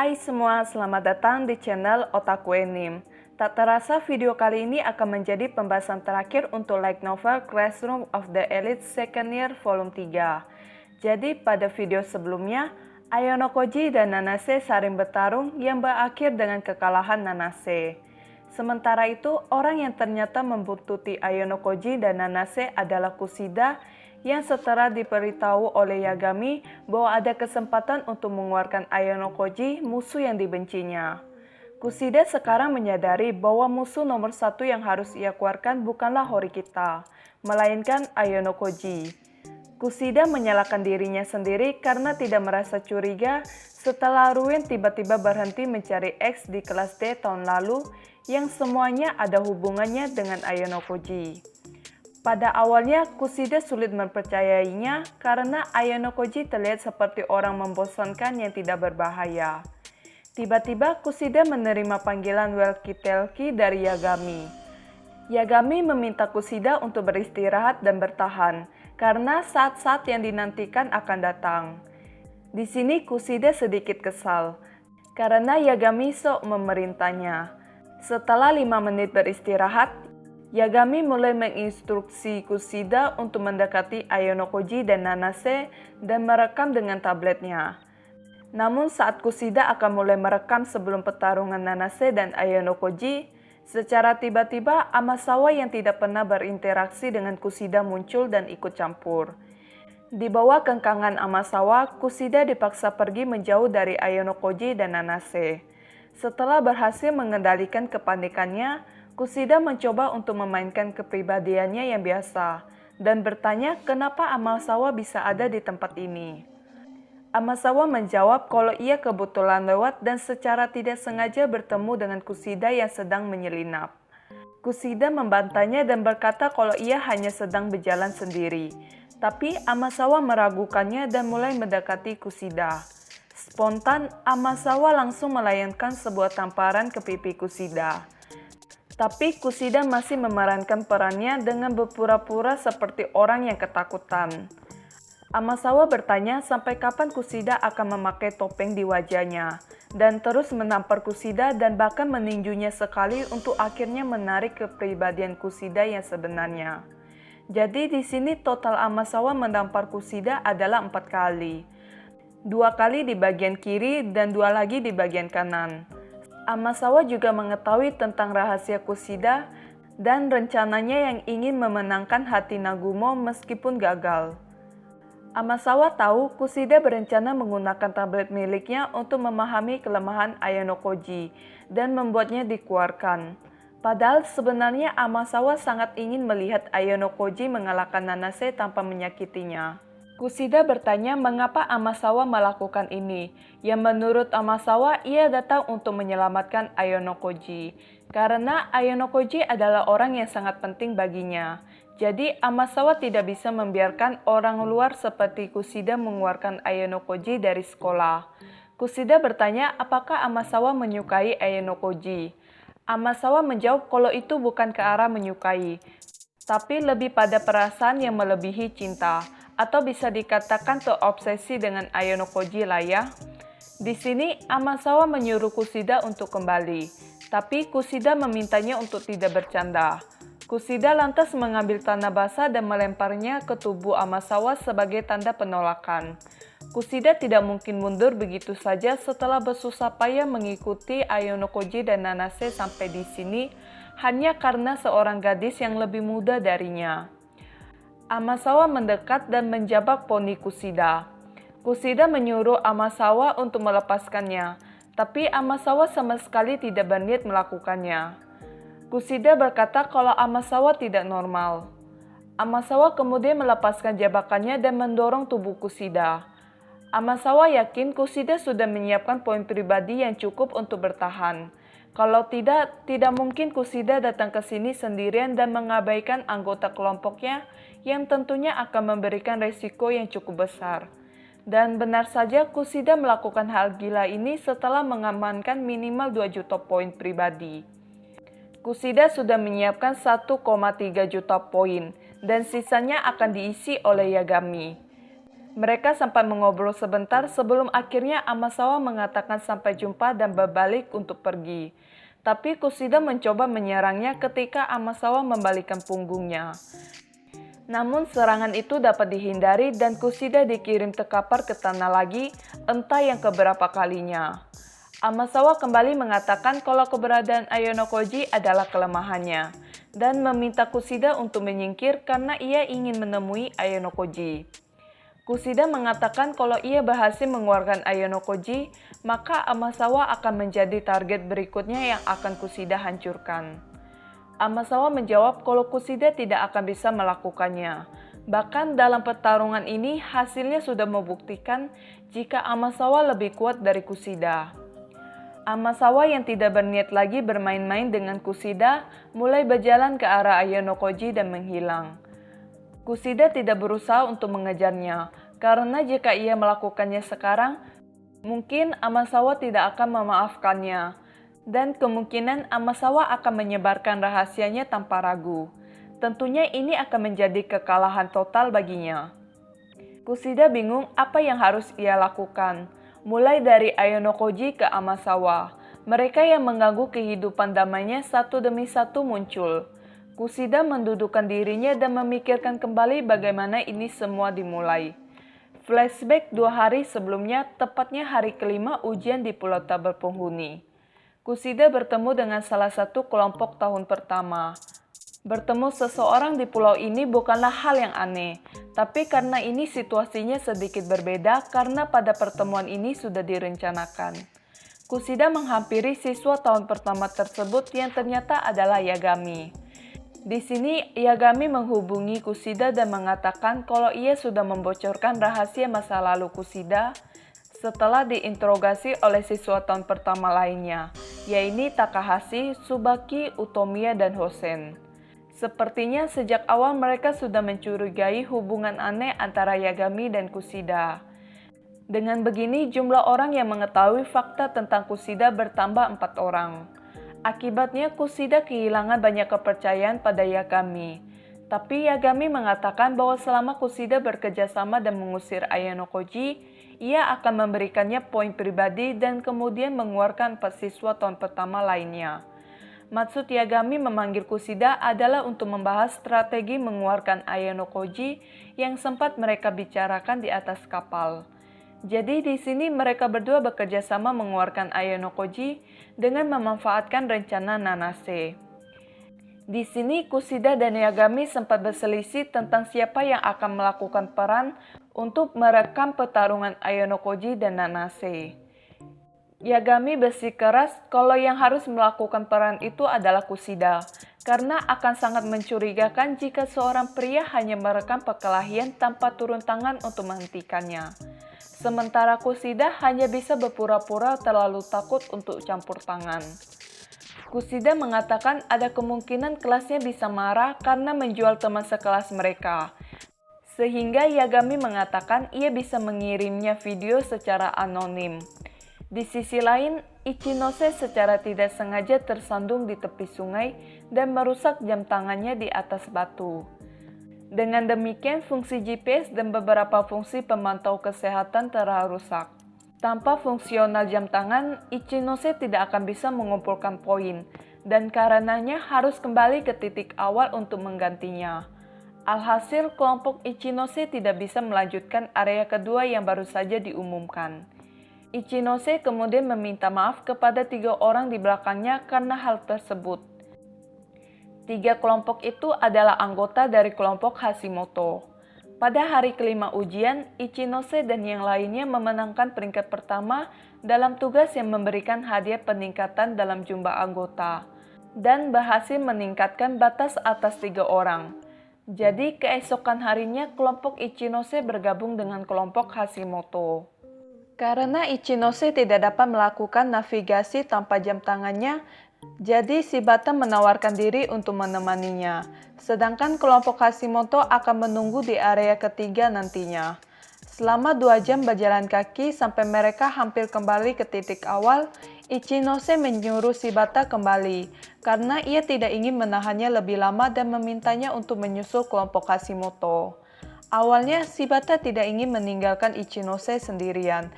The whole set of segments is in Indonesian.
Hai semua, selamat datang di channel Otaku Anime. Tak terasa video kali ini akan menjadi pembahasan terakhir untuk light novel Classroom of the Elite Second Year Volume 3. Jadi pada video sebelumnya, Ayano Koji dan Nanase saling bertarung yang berakhir dengan kekalahan Nanase. Sementara itu, orang yang ternyata membuntuti Ayano Koji dan Nanase adalah Kushida yang setelah diberitahu oleh Yagami bahwa ada kesempatan untuk mengeluarkan Ayano Koji, musuh yang dibencinya. Kushida sekarang menyadari bahwa musuh nomor satu yang harus ia keluarkan bukanlah Horikita, melainkan Ayano Koji. Kushida menyalahkan dirinya sendiri karena tidak merasa curiga setelah Ruin tiba-tiba berhenti mencari X di kelas D tahun lalu yang semuanya ada hubungannya dengan Ayano Koji. Pada awalnya, Kushida sulit mempercayainya karena Ayano Koji terlihat seperti orang membosankan yang tidak berbahaya. Tiba-tiba Kushida menerima panggilan walkie-talkie dari Yagami. Yagami meminta Kushida untuk beristirahat dan bertahan karena saat-saat yang dinantikan akan datang. Di sini Kushida sedikit kesal karena Yagami sok memerintahnya. Setelah 5 menit beristirahat, Yagami mulai menginstruksi Kushida untuk mendekati Ayano Koji dan Nanase dan merekam dengan tabletnya. Namun saat Kushida akan mulai merekam sebelum pertarungan Nanase dan Ayano Koji, secara tiba-tiba Amasawa yang tidak pernah berinteraksi dengan Kushida muncul dan ikut campur. Di bawah kengkangan Amasawa, Kushida dipaksa pergi menjauh dari Ayano Koji dan Nanase. Setelah berhasil mengendalikan kepanikannya, Kushida mencoba untuk memainkan kepribadiannya yang biasa dan bertanya kenapa Amasawa bisa ada di tempat ini. Amasawa menjawab kalau ia kebetulan lewat dan secara tidak sengaja bertemu dengan Kushida yang sedang menyelinap. Kushida membantahnya dan berkata kalau ia hanya sedang berjalan sendiri. Tapi Amasawa meragukannya dan mulai mendekati Kushida. Spontan, Amasawa langsung melayangkan sebuah tamparan ke pipi Kushida. Tapi Kushida masih memerankan perannya dengan berpura-pura seperti orang yang ketakutan. Amasawa bertanya sampai kapan Kushida akan memakai topeng di wajahnya, dan terus menampar Kushida dan bahkan meninjunya sekali untuk akhirnya menarik kepribadian Kushida yang sebenarnya. Jadi di sini total Amasawa menampar Kushida adalah 4 kali. 2 kali di bagian kiri dan 2 lagi di bagian kanan. Amasawa juga mengetahui tentang rahasia Kushida dan rencananya yang ingin memenangkan hati Nagumo meskipun gagal. Amasawa tahu Kushida berencana menggunakan tablet miliknya untuk memahami kelemahan Ayano Koji dan membuatnya dikeluarkan. Padahal sebenarnya Amasawa sangat ingin melihat Ayano Koji mengalahkan Nanase tanpa menyakitinya. Kushida bertanya mengapa Amasawa melakukan ini, yang menurut Amasawa ia datang untuk menyelamatkan Ayano Koji. Karena Ayano Koji adalah orang yang sangat penting baginya. Jadi Amasawa tidak bisa membiarkan orang luar seperti Kushida mengeluarkan Ayano Koji dari sekolah. Kushida bertanya apakah Amasawa menyukai Ayano Koji. Amasawa menjawab kalau itu bukan ke arah menyukai, tapi lebih pada perasaan yang melebihi cinta. Atau bisa dikatakan terobsesi dengan Ayano Koji lah ya. Di sini Amasawa menyuruh Kushida untuk kembali, tapi Kushida memintanya untuk tidak bercanda. Kushida lantas mengambil tanah basah dan melemparnya ke tubuh Amasawa sebagai tanda penolakan. Kushida tidak mungkin mundur begitu saja setelah bersusah payah mengikuti Ayano Koji dan Nanase sampai di sini hanya karena seorang gadis yang lebih muda darinya. Amasawa mendekat dan menjabak poni Kushida. Kushida menyuruh Amasawa untuk melepaskannya, tapi Amasawa sama sekali tidak berniat melakukannya. Kushida berkata kalau Amasawa tidak normal. Amasawa kemudian melepaskan jabakannya dan mendorong tubuh Kushida. Amasawa yakin Kushida sudah menyiapkan poin pribadi yang cukup untuk bertahan. Kalau tidak mungkin Kushida datang ke sini sendirian dan mengabaikan anggota kelompoknya yang tentunya akan memberikan resiko yang cukup besar. Dan benar saja Kushida melakukan hal gila ini setelah mengamankan minimal 2 juta poin pribadi. Kushida sudah menyiapkan 1,3 juta poin dan sisanya akan diisi oleh Yagami. Mereka sempat mengobrol sebentar sebelum akhirnya Amasawa mengatakan sampai jumpa dan berbalik untuk pergi. Tapi Kushida mencoba menyerangnya ketika Amasawa membalikkan punggungnya. Namun serangan itu dapat dihindari dan Kushida dikirim terkapar ke tanah lagi, entah yang keberapa kalinya. Amasawa kembali mengatakan kalau keberadaan Ayanokoji adalah kelemahannya, dan meminta Kushida untuk menyingkir karena ia ingin menemui Ayanokoji. Kushida mengatakan kalau ia berhasil mengeluarkan Ayanokoji, maka Amasawa akan menjadi target berikutnya yang akan Kushida hancurkan. Amasawa menjawab kalau Kushida tidak akan bisa melakukannya. Bahkan dalam pertarungan ini hasilnya sudah membuktikan jika Amasawa lebih kuat dari Kushida. Amasawa yang tidak berniat lagi bermain-main dengan Kushida mulai berjalan ke arah Ayanokoji dan menghilang. Kushida tidak berusaha untuk mengejarnya, karena jika ia melakukannya sekarang, mungkin Amasawa tidak akan memaafkannya, dan kemungkinan Amasawa akan menyebarkan rahasianya tanpa ragu. Tentunya ini akan menjadi kekalahan total baginya. Kushida bingung apa yang harus ia lakukan, mulai dari Ayanokoji ke Amasawa. Mereka yang mengganggu kehidupan damainya satu demi satu muncul. Kushida mendudukkan dirinya dan memikirkan kembali bagaimana ini semua dimulai. Flashback 2 hari sebelumnya, tepatnya hari kelima ujian di Pulau Tabel Penghuni. Kushida bertemu dengan salah satu kelompok tahun pertama. Bertemu seseorang di pulau ini bukanlah hal yang aneh, tapi karena ini situasinya sedikit berbeda karena pada pertemuan ini sudah direncanakan. Kushida menghampiri siswa tahun pertama tersebut yang ternyata adalah Yagami. Di sini, Yagami menghubungi Kushida dan mengatakan kalau ia sudah membocorkan rahasia masa lalu Kushida setelah diinterogasi oleh siswa tahun pertama lainnya, yaitu Takahashi, Tsubaki, Utomiya, dan Hosen. Sepertinya sejak awal mereka sudah mencurigai hubungan aneh antara Yagami dan Kushida. Dengan begini, jumlah orang yang mengetahui fakta tentang Kushida bertambah 4 orang. Akibatnya Kushida kehilangan banyak kepercayaan pada Yagami. Tapi Yagami mengatakan bahwa selama Kushida bekerja sama dan mengusir Ayanokoji, ia akan memberikannya poin pribadi dan kemudian mengeluarkan 4 siswa tahun pertama lainnya. Maksud Yagami memanggil Kushida adalah untuk membahas strategi mengeluarkan Ayanokoji yang sempat mereka bicarakan di atas kapal. Jadi di sini mereka berdua bekerja sama mengeluarkan Ayanokoji dengan memanfaatkan rencana Nanase. Di sini Kushida dan Yagami sempat berselisih tentang siapa yang akan melakukan peran untuk merekam pertarungan Ayanokoji dan Nanase. Yagami bersikeras kalau yang harus melakukan peran itu adalah Kushida, karena akan sangat mencurigakan jika seorang pria hanya merekam perkelahian tanpa turun tangan untuk menghentikannya. Sementara Kushida hanya bisa berpura-pura terlalu takut untuk campur tangan. Kushida mengatakan ada kemungkinan kelasnya bisa marah karena menjual teman sekelas mereka. Sehingga Yagami mengatakan ia bisa mengirimnya video secara anonim. Di sisi lain, Ichinose secara tidak sengaja tersandung di tepi sungai dan merusak jam tangannya di atas batu. Dengan demikian, fungsi GPS dan beberapa fungsi pemantau kesehatan telah rusak. Tanpa fungsional jam tangan, Ichinose tidak akan bisa mengumpulkan poin, dan karenanya harus kembali ke titik awal untuk menggantinya. Alhasil, kelompok Ichinose tidak bisa melanjutkan area kedua yang baru saja diumumkan. Ichinose kemudian meminta maaf kepada 3 orang di belakangnya karena hal tersebut. 3 kelompok itu adalah anggota dari kelompok Hashimoto. Pada hari kelima ujian, Ichinose dan yang lainnya memenangkan peringkat pertama dalam tugas yang memberikan hadiah peningkatan dalam jumlah anggota, dan berhasil meningkatkan batas atas 3 orang. Jadi keesokan harinya kelompok Ichinose bergabung dengan kelompok Hashimoto. Karena Ichinose tidak dapat melakukan navigasi tanpa jam tangannya, jadi Shibata menawarkan diri untuk menemaninya, sedangkan kelompok Hashimoto akan menunggu di area ketiga nantinya. Selama 2 jam berjalan kaki sampai mereka hampir kembali ke titik awal, Ichinose menyuruh Shibata kembali, karena ia tidak ingin menahannya lebih lama dan memintanya untuk menyusul kelompok Hashimoto. Awalnya, Shibata tidak ingin meninggalkan Ichinose sendirian,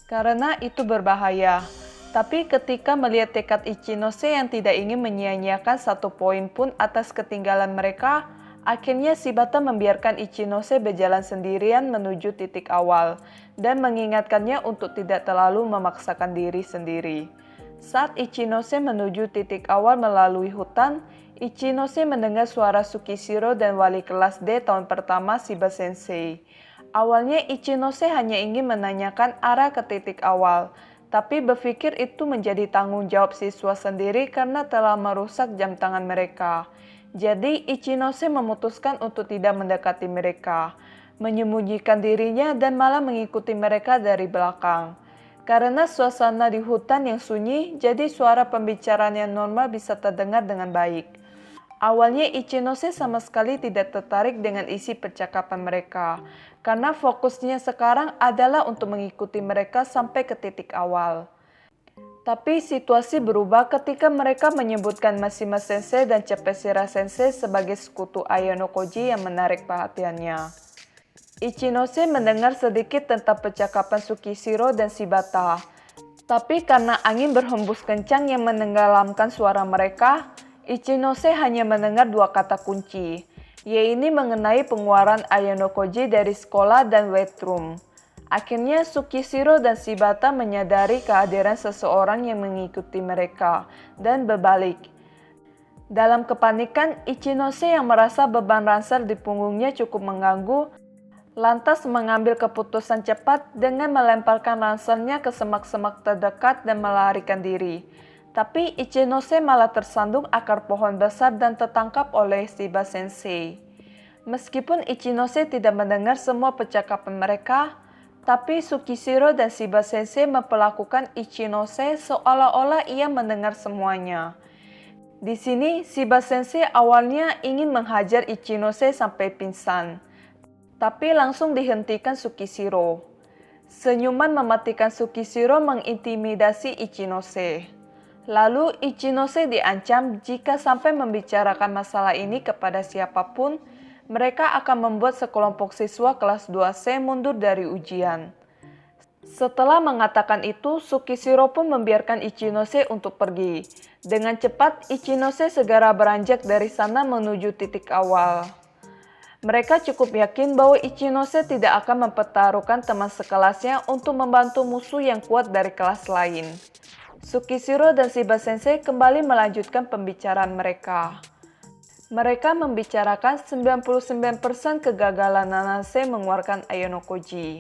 karena itu berbahaya. Tapi ketika melihat tekad Ichinose yang tidak ingin menyia-nyiakan satu poin pun atas ketinggalan mereka, akhirnya Shibata membiarkan Ichinose berjalan sendirian menuju titik awal, dan mengingatkannya untuk tidak terlalu memaksakan diri sendiri. Saat Ichinose menuju titik awal melalui hutan, Ichinose mendengar suara Tsukishiro dan wali kelas D tahun pertama Shiba Sensei. Awalnya Ichinose hanya ingin menanyakan arah ke titik awal, tapi berpikir itu menjadi tanggung jawab siswa sendiri karena telah merusak jam tangan mereka. Jadi Ichinose memutuskan untuk tidak mendekati mereka, menyembunyikan dirinya dan malah mengikuti mereka dari belakang. Karena suasana di hutan yang sunyi, jadi suara pembicaraan yang normal bisa terdengar dengan baik. Awalnya Ichinose sama sekali tidak tertarik dengan isi percakapan mereka, karena fokusnya sekarang adalah untuk mengikuti mereka sampai ke titik awal. Tapi situasi berubah ketika mereka menyebutkan Mashima Sensei dan Cepeshira Sensei sebagai sekutu Ayano Koji yang menarik perhatiannya. Ichinose mendengar sedikit tentang percakapan Tsukishiro dan Shibata, tapi karena angin berhembus kencang yang menenggelamkan suara mereka, Ichinose hanya mendengar dua kata kunci, yaitu mengenai pengeluaran Ayano Koji dari sekolah dan weight room. Akhirnya Tsukishiro dan Shibata menyadari kehadiran seseorang yang mengikuti mereka dan berbalik. Dalam kepanikan, Ichinose yang merasa beban ransel di punggungnya cukup mengganggu, lantas mengambil keputusan cepat dengan melemparkan ranselnya ke semak-semak terdekat dan melarikan diri. Tapi Ichinose malah tersandung akar pohon besar dan tertangkap oleh Shiba Sensei. Meskipun Ichinose tidak mendengar semua percakapan mereka, tapi Tsukishiro dan Shiba Sensei memperlakukan Ichinose seolah-olah ia mendengar semuanya. Di sini, Shiba Sensei awalnya ingin menghajar Ichinose sampai pingsan, tapi langsung dihentikan Tsukishiro. Senyuman mematikan Tsukishiro mengintimidasi Ichinose. Lalu Ichinose diancam jika sampai membicarakan masalah ini kepada siapapun, mereka akan membuat sekelompok siswa kelas 2C mundur dari ujian. Setelah mengatakan itu, Tsukishiro pun membiarkan Ichinose untuk pergi. Dengan cepat, Ichinose segera beranjak dari sana menuju titik awal. Mereka cukup yakin bahwa Ichinose tidak akan mempertaruhkan teman sekelasnya untuk membantu musuh yang kuat dari kelas lain. Tsukishiro dan Shiba Sensei kembali melanjutkan pembicaraan mereka. Mereka membicarakan 99% kegagalan Nanase mengeluarkan Ayano Koji.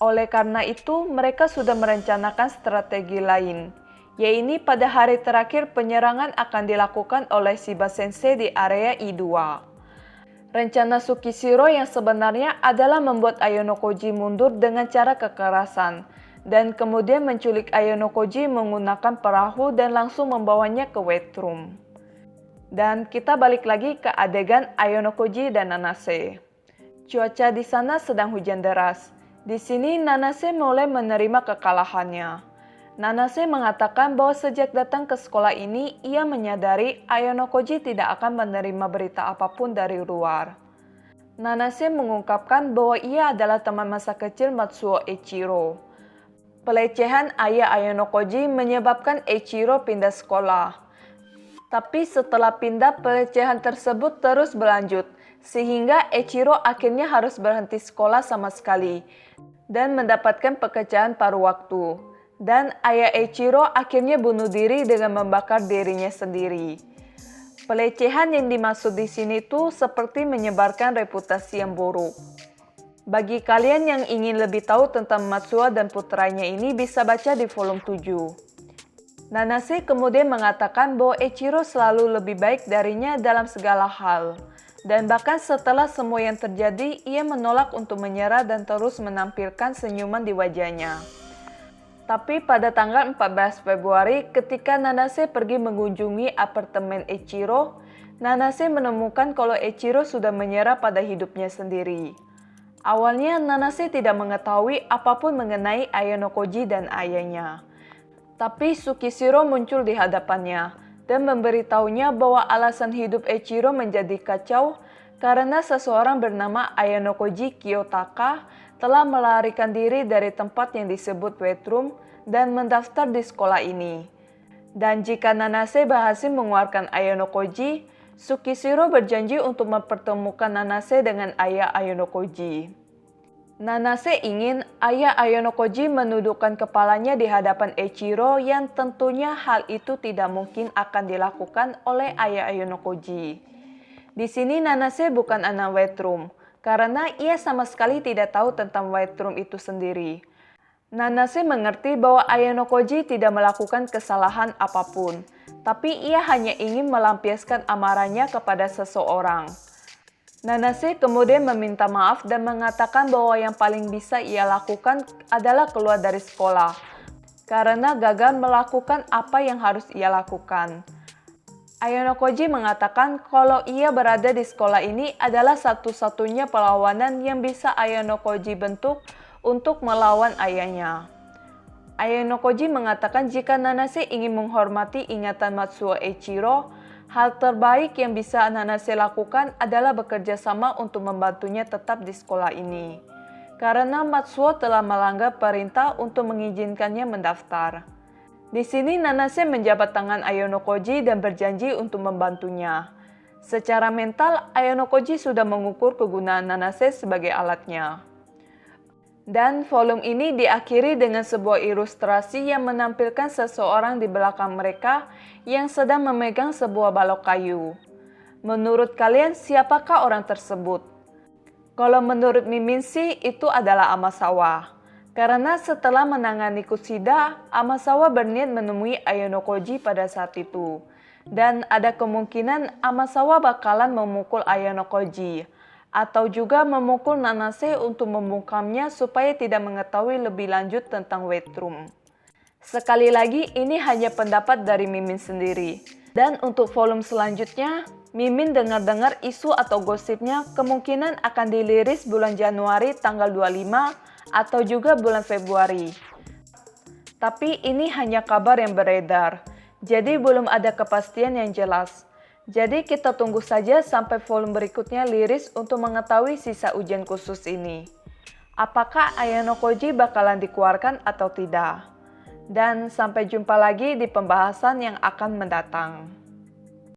Oleh karena itu, mereka sudah merencanakan strategi lain, yaitu pada hari terakhir penyerangan akan dilakukan oleh Shiba Sensei di area I2. Rencana Tsukishiro yang sebenarnya adalah membuat Ayano Koji mundur dengan cara kekerasan, dan kemudian menculik Ayano Koji menggunakan perahu dan langsung membawanya ke weight room. Dan kita balik lagi ke adegan Ayano Koji dan Nanase. Cuaca di sana sedang hujan deras. Di sini Nanase mulai menerima kekalahannya. Nanase mengatakan bahwa sejak datang ke sekolah ini, ia menyadari Ayano Koji tidak akan menerima berita apapun dari luar. Nanase mengungkapkan bahwa ia adalah teman masa kecil Matsuo Eiichiro. Pelecehan ayah Ayano Koji menyebabkan Eiichiro pindah sekolah. Tapi setelah pindah, pelecehan tersebut terus berlanjut, sehingga Eiichiro akhirnya harus berhenti sekolah sama sekali dan mendapatkan pekerjaan paruh waktu. Dan ayah Eiichiro akhirnya bunuh diri dengan membakar dirinya sendiri. Pelecehan yang dimaksud di sini tuh seperti menyebarkan reputasi yang buruk. Bagi kalian yang ingin lebih tahu tentang Matsuo dan putranya ini bisa baca di volume 7. Nanase kemudian mengatakan bahwa Eiichiro selalu lebih baik darinya dalam segala hal. Dan bahkan setelah semua yang terjadi, ia menolak untuk menyerah dan terus menampilkan senyuman di wajahnya. Tapi pada tanggal 14 Februari ketika Nanase pergi mengunjungi apartemen Eiichiro, Nanase menemukan kalau Eiichiro sudah menyerah pada hidupnya sendiri. Awalnya Nanase tidak mengetahui apapun mengenai Ayano Koji dan ayahnya. Tapi Tsukishiro muncul di hadapannya dan memberitahunya bahwa alasan hidup Eiichiro menjadi kacau karena seseorang bernama Ayanokoji Kiyotaka telah melarikan diri dari tempat yang disebut wet room dan mendaftar di sekolah ini. Dan jika Nanase berhasil mengeluarkan Ayanokoji, Tsukishiro berjanji untuk mempertemukan Nanase dengan ayah Ayanokoji. Nanase ingin ayah Ayanokoji menundukkan kepalanya di hadapan Eiichiro yang tentunya hal itu tidak mungkin akan dilakukan oleh ayah Ayanokoji. Di sini Nanase bukan anak wet room, karena ia sama sekali tidak tahu tentang wet room itu sendiri. Nanase mengerti bahwa Ayanokoji tidak melakukan kesalahan apapun, tapi ia hanya ingin melampiaskan amarahnya kepada seseorang. Nanase kemudian meminta maaf dan mengatakan bahwa yang paling bisa ia lakukan adalah keluar dari sekolah, karena gagal melakukan apa yang harus ia lakukan. Ayanokoji mengatakan kalau ia berada di sekolah ini adalah satu-satunya perlawanan yang bisa Ayanokoji bentuk untuk melawan ayahnya. Ayanokoji mengatakan jika Nanase ingin menghormati ingatan Matsuo Eiichiro, hal terbaik yang bisa Nanase lakukan adalah bekerja sama untuk membantunya tetap di sekolah ini. Karena Matsuo telah melanggar perintah untuk mengizinkannya mendaftar. Di sini Nanase menjabat tangan Ayanokoji dan berjanji untuk membantunya. Secara mental, Ayanokoji sudah mengukur kegunaan Nanase sebagai alatnya. Dan volume ini diakhiri dengan sebuah ilustrasi yang menampilkan seseorang di belakang mereka yang sedang memegang sebuah balok kayu. Menurut kalian, siapakah orang tersebut? Kalau menurut Mimin sih, itu adalah Amasawa. Karena setelah menangani Kushida, Amasawa berniat menemui Ayanokoji pada saat itu. Dan ada kemungkinan Amasawa bakalan memukul Ayanokoji, atau juga memukul Nanase untuk membungkamnya supaya tidak mengetahui lebih lanjut tentang wet room. Sekali lagi, ini hanya pendapat dari Mimin sendiri. Dan untuk volume selanjutnya, Mimin dengar-dengar isu atau gosipnya kemungkinan akan diliris bulan Januari tanggal 25 atau juga bulan Februari. Tapi ini hanya kabar yang beredar, jadi belum ada kepastian yang jelas. Jadi kita tunggu saja sampai volume berikutnya liris untuk mengetahui sisa ujian khusus ini. Apakah Ayanokoji bakalan dikeluarkan atau tidak? Dan sampai jumpa lagi di pembahasan yang akan mendatang.